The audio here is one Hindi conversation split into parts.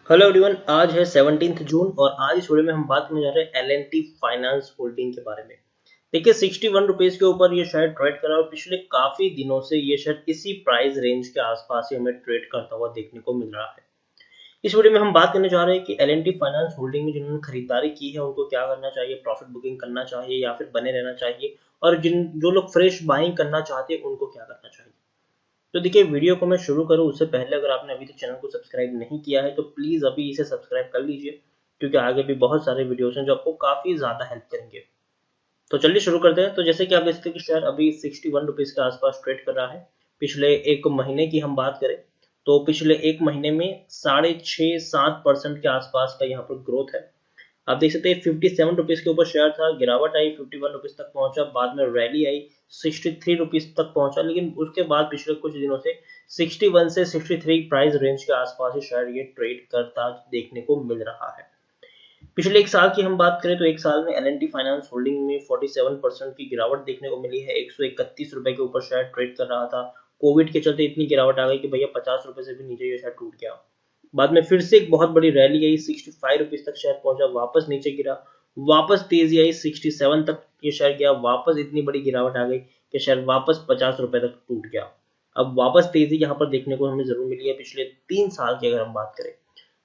हेलो एवरीवन, आज है 17 जून और आज इस वीडियो में हम बात करने जा रहे हैं एल&टी फाइनेंस होल्डिंग के बारे में। देखिए 61 रुपीज के ऊपर ये शेयर ट्रेड कर रहा है और पिछले काफी दिनों से ये शेयर इसी प्राइस रेंज के आसपास ही हमें ट्रेड करता हुआ देखने को मिल रहा है। इस वीडियो में हम बात करने जा रहे हैं कि एल&टी फाइनेंस होल्डिंग में जिन्होंने खरीदारी की है उनको क्या करना चाहिए, प्रॉफिट बुकिंग करना चाहिए या फिर बने रहना चाहिए, और जो लोग फ्रेश बाइंग करना चाहते हैं उनको क्या करना चाहिए। तो देखिए, वीडियो को मैं शुरू करूं उससे पहले अगर आपने अभी तक चैनल को सब्सक्राइब नहीं किया है तो प्लीज अभी इसे सब्सक्राइब कर लीजिए, क्योंकि आगे भी बहुत सारे वीडियोस हैं जो आपको काफी ज्यादा हेल्प करेंगे। तो चलिए शुरू करते हैं। तो जैसे कि आप देख सकते हैं कि शेयर अभी 61 रुपीज के आसपास ट्रेड कर रहा है। पिछले एक महीने की हम बात करें तो पिछले एक महीने में 6.5-7% के आसपास का यहाँ पर ग्रोथ है। आप देख सकते हैं 57 रुपीज के ऊपर शेयर था, गिरावट आई 51 रुपीज तक पहुंचा, बाद में रैली आई 63 रुपीज तक पहुंचा, लेकिन उसके बाद पिछले कुछ दिनों से 61 से 63 प्राइस रेंज के आसपास ही शायद ये ट्रेड करता देखने को मिल रहा है। पिछले एक साल की हम बात करें तो एक साल में एल&टी फाइनेंस होल्डिंग में 47% की गिरावट देखने को मिली है। 131 रुपए के ऊपर शेयर ट्रेड कर रहा था। कोविड के चलते इतनी गिरावट आ गई कि भैया 50 रुपए से भी नीचे ये शेयर टूट गया। बाद में फिर से एक बहुत बड़ी रैली आई, 65 रुपीज तक शेयर पहुंचा, वापस नीचे गिरा, वापस तेजी आई 67 तक ये शेयर गया, वापस इतनी बड़ी गिरावट आ गई कि शेयर वापस 50 रुपए तक टूट गया। अब वापस तेजी यहाँ पर देखने को हमें जरूर मिली है। पिछले 3 साल की अगर हम बात करें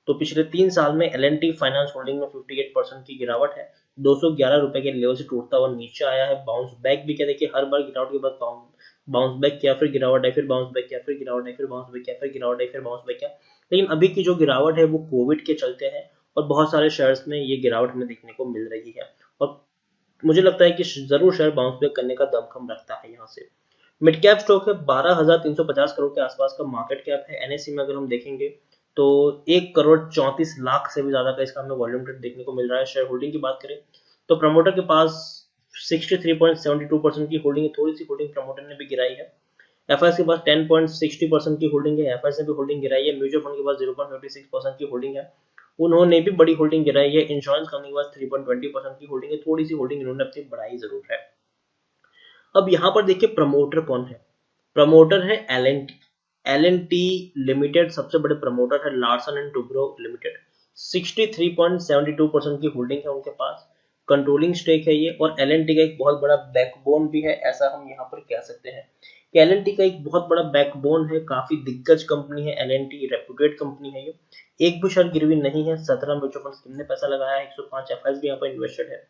तो पिछले 3 साल में एल&टी फाइनेंस होल्डिंग में 58% की गिरावट है। 211 रुपए के लेवल से टूटता हुआ नीचे आया है। बाउंस बैक भी क्या, देखिए हर बार गिरावट के बाद बाउंस बैक किया, फिर गिरावट आई, फिर बाउंस बैक किया, फिर गिरावट आई, फिर बाउंस बैक किया, फिर गिरावट आई, फिर बाउंस बैक किया। लेकिन अभी की जो गिरावट है वो कोविड के चलते है और बहुत सारे शेयर्स में ये गिरावट हमें देखने को मिल रही है और मुझे लगता है कि जरूर शेयर बाउंस बैक करने का दमखम रखता है। यहाँ से मिड कैप स्टॉक है, 12,350 करोड़ के आसपास का मार्केट कैप है। एनएससी में अगर हम देखेंगे तो 1 करोड़ 34 लाख से भी ज्यादा का इसका हमें वॉल्यूम ट्रेड देखने को मिल रहा है। शेयर होल्डिंग की बात करें तो प्रमोटर के पास 63.72% की होल्डिंग है। थोड़ी सी होल्डिंग प्रमोटर ने भी गिराई है। एफआईएस के पास 10.60% की होल्डिंग है। एफआईएस ने भी होल्डिंग गिराई है। म्यूचुअल फंड के पास 0.56% की होल्डिंग है, उन्होंने भी बड़ी होल्डिंग गिराई है। इंश्योरेंस कंपनी के पास 3.20% की होल्डिंग है। थोड़ी सी होल्डिंग इन्होंने अपनी बढ़ाई जरूर है। अब यहाँ पर देखिए प्रमोटर कौन है। प्रमोटर है एल&टी। एल&टी लिमिटेड सबसे बड़े प्रमोटर है, लार्सन एंड टुब्रो लिमिटेड। 63.72% की होल्डिंग है उनके पास, कंट्रोलिंग स्टेक है ये, और एल&टी का एक बहुत बड़ा बैकबोन भी है, ऐसा हम यहाँ पर कह सकते हैं कि एल&टी का एक बहुत बड़ा बैकबोन है। काफी दिग्गज कंपनी है एल&टी, रेप्यूटेड कंपनी है ये। एक भी शेयर गिरवी नहीं है। 17 म्यूचुअल फंड ने पैसा लगाया है, 105 एफआईएस भी यहाँ पर इन्वेस्टेड है।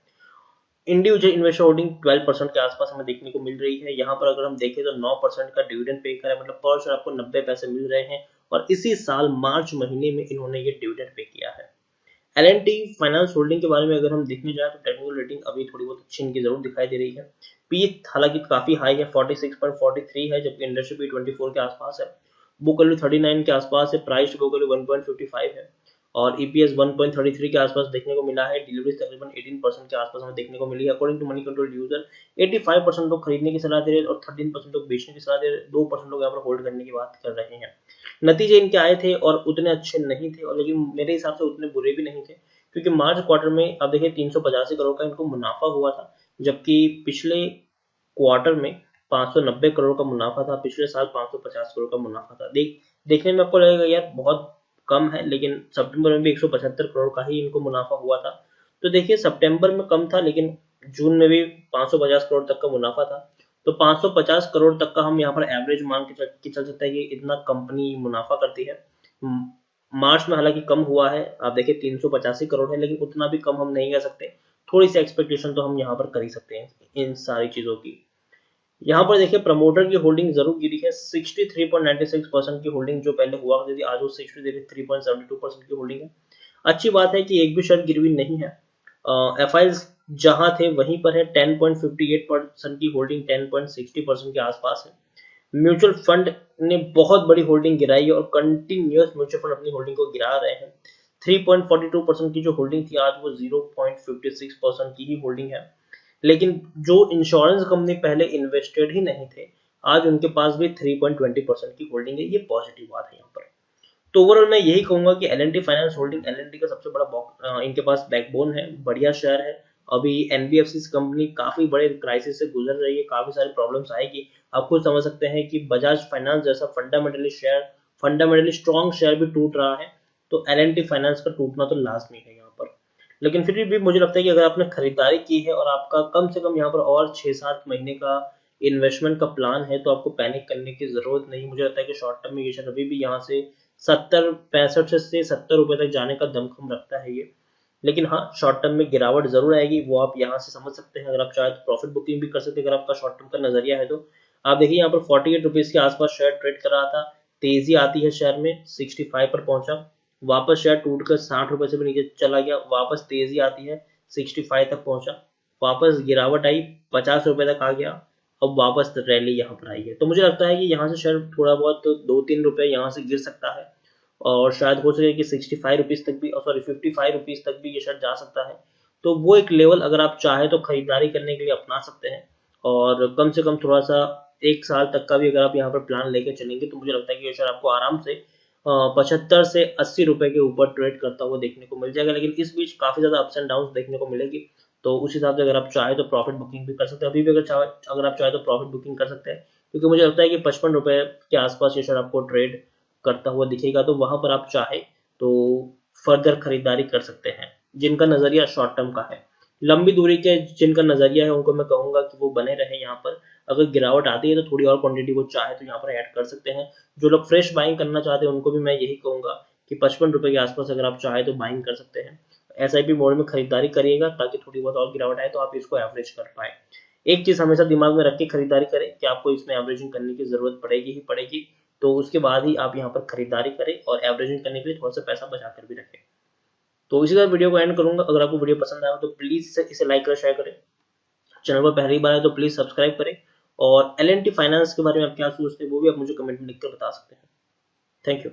इंडिविजुअल इन्वेस्टर होल्डिंग 12% के आसपास हमें देखने को मिल रही है। यहाँ पर अगर हम देखें तो 9% का डिविडेंड पे करा है, मतलब पर शेयर आपको 90 पैसे मिल रहे हैं और इसी साल मार्च महीने में इन्होंने ये डिविडेंड पे किया है। एल&टी फाइनेंस होल्डिंग के बारे में अगर हम देखने जाए तो टेक्निकल रेटिंग अभी थोड़ी बहुत अच्छी इनकी जरूर दिखाई दे रही है। पी हालांकि काफी हाई है, 46.43 है, जबकि इंडस्ट्री पी 24 के आसपास है। बुक वैल्यू 39 के आसपास है। प्राइस टू बुक वैल्यू 1.55 है और ईपीएस 1.33 के आसपास देखने को मिला है। डिलीवरी तकरीबन 18% के आसपास हमें देखने को मिली है। According to Moneycontrol user 85% लोग खरीदने की सलाह दे रहे हैं और 13% लोग बेचने की सलाह दे रहे हैं। 2% लोग यहाँ पर होल्ड करने की बात कर रहे हैं। नतीजे इनके आए थे और उतने अच्छे नहीं थे, और लेकिन मेरे हिसाब से उतने बुरे भी नहीं थे, क्योंकि मार्च क्वार्टर में अब देखिए 385 करोड़ का इनको मुनाफा हुआ था, जबकि पिछले क्वार्टर में 590 करोड़ का मुनाफा था। पिछले साल 550 करोड़ का मुनाफा था। देखने में आपको लगेगा यार बहुत कम है, लेकिन सितंबर में भी 175 करोड़ का ही इनको मुनाफा हुआ था। तो देखिए सितंबर में कम था, लेकिन जून में भी 550 करोड़ तक का मुनाफा था। तो 550 करोड़ तक का हम यहाँ पर एवरेज मान के चल सकते हैं कि इतना कंपनी मुनाफा करती है। मार्च में हालांकि कम हुआ है, आप देखिए 385 करोड़ है, लेकिन उतना भी कम हम नहीं कह सकते। थोड़ी सी एक्सपेक्टेशन तो हम यहाँ पर कर ही सकते हैं इन सारी चीजों की। यहाँ पर देखिए प्रमोटर की होल्डिंग जरूर गिरी है। 63.96% की होल्डिंग जो पहले हुआ करती थी, आज वो 63.72% की होल्डिंग है। अच्छी बात है कि एक भी शेयर गिरवी नहीं है। एफआईएस जहां थे वहीं पर है। 10.58% की होल्डिंग 10.60% के आसपास है। म्यूचुअल फंड ने बहुत बड़ी होल्डिंग गिराई है और कंटिन्यूअस म्यूचुअल फंड अपनी होल्डिंग को गिरा रहे हैं। 3.42% की जो होल्डिंग थी, आज वो 0.56% की ही होल्डिंग है। लेकिन जो इंश्योरेंस कंपनी पहले इन्वेस्टेड ही नहीं थे, आज उनके पास भी 3.20% की होल्डिंग है। ये पॉजिटिव बात है यहाँ पर। तो ओवरऑल मैं यही कहूंगा कि एल&टी फाइनेंस होल्डिंग एल&टी का सबसे बड़ा इनके पास बैकबोन है, बढ़िया शेयर है। अभी एनबीएफसी कंपनी काफी बड़े क्राइसिस से गुजर रही है, काफी सारी प्रॉब्लम्स आएगी। आप खुद समझ सकते हैं कि बजाज फाइनेंस जैसा फंडामेंटली स्ट्रॉन्ग शेयर भी टूट रहा है। तो L&T फाइनेंस का टूटना तो लाजमी है यहाँ पर। लेकिन फिर भी मुझे लगता है कि अगर आपने खरीदारी की है और आपका कम से कम यहाँ पर और 6-7 महीने का इन्वेस्टमेंट का प्लान है, तो आपको पैनिक करने की जरूरत नहीं। मुझे लगता है कि शॉर्ट टर्म में ये शेयर अभी भी यहाँ से 65 से 70 रुपए तक जाने का दमखम रखता है ये। लेकिन हाँ, शॉर्ट टर्म में गिरावट जरूर आएगी, वो आप यहाँ से समझ सकते हैं। अगर आप चाहे तो प्रॉफिट बुकिंग भी कर सकते हैं, अगर आपका शॉर्ट टर्म का नजरिया है तो। आप देखिए यहाँ पर 48 रुपीज के आसपास शेयर ट्रेड कर रहा था, तेजी आती है शेयर में, 65 पर पहुंचा, वापस शेयर टूटकर 60 रुपए से भी नीचे चला गया, वापस तेजी आती है, 65 तक पहुंचा, वापस गिरावट आई, 50 रुपए तक आ गया, अब वापस रैली यहाँ पर आई है। तो मुझे लगता है कि यहाँ से शेयर थोड़ा बहुत 2-3 रुपए यहाँ से गिर सकता है, और शायद हो सके कि 65 रुपीज तक भी, सॉरी 55 रुपीज तक भी ये शेयर जा सकता है। तो वो एक लेवल अगर आप चाहे तो खरीदारी करने के लिए अपना सकते हैं। और कम से कम थोड़ा सा 1 साल तक का भी अगर आप यहाँ पर प्लान लेके चलेंगे, तो मुझे लगता है कि ये शेयर आपको आराम से 75 से 80 रुपए के ऊपर ट्रेड करता हुआ देखने को मिल जाएगा। लेकिन इस बीच काफी ज्यादा अप्स एंड डाउन देखने को मिलेगी, तो उस हिसाब से अगर आप चाहे तो प्रॉफिट बुकिंग भी कर सकते हैं। अभी भी अगर आप चाहे तो प्रॉफिट बुकिंग कर सकते हैं, क्योंकि मुझे लगता है कि 55 रुपए के आसपास ये शेयर आपको ट्रेड करता हुआ दिखेगा, तो वहां पर आप चाहे तो फर्दर खरीदारी कर सकते हैं, जिनका नजरिया शॉर्ट टर्म का है। लंबी दूरी के जिनका नजरिया है उनको मैं कहूंगा कि वो बने रहे यहाँ पर। अगर गिरावट आती है तो थोड़ी और क्वांटिटी वो चाहे तो यहाँ पर ऐड कर सकते हैं। जो लोग फ्रेश बाइंग करना चाहते हैं उनको भी मैं यही कहूंगा कि 55 रुपए के आसपास अगर आप चाहे तो बाइंग कर सकते हैं। SIP मोड में खरीदारी करिएगा, ताकि थोड़ी बहुत और गिरावट आए तो आप इसको एवरेज कर पाए। एक चीज हमेशा दिमाग में रख के खरीदारी करें कि आपको इसमें एवरेजिंग करने की जरूरत पड़ेगी ही पड़ेगी, तो उसके बाद ही आप यहाँ पर खरीदारी करें, और एवरेजिंग करने के लिए थोड़ा सा पैसा बचा कर भी रखें। तो इसी तरह वीडियो को एंड करूंगा। अगर आपको वीडियो पसंद आया तो प्लीज इसे लाइक करें, शेयर करें। चैनल पर पहली बार है तो प्लीज सब्सक्राइब करें। और L&T फाइनेंस के बारे में आप क्या सोचते हैं वो भी आप मुझे कमेंट में लिखकर बता सकते हैं। Thank you.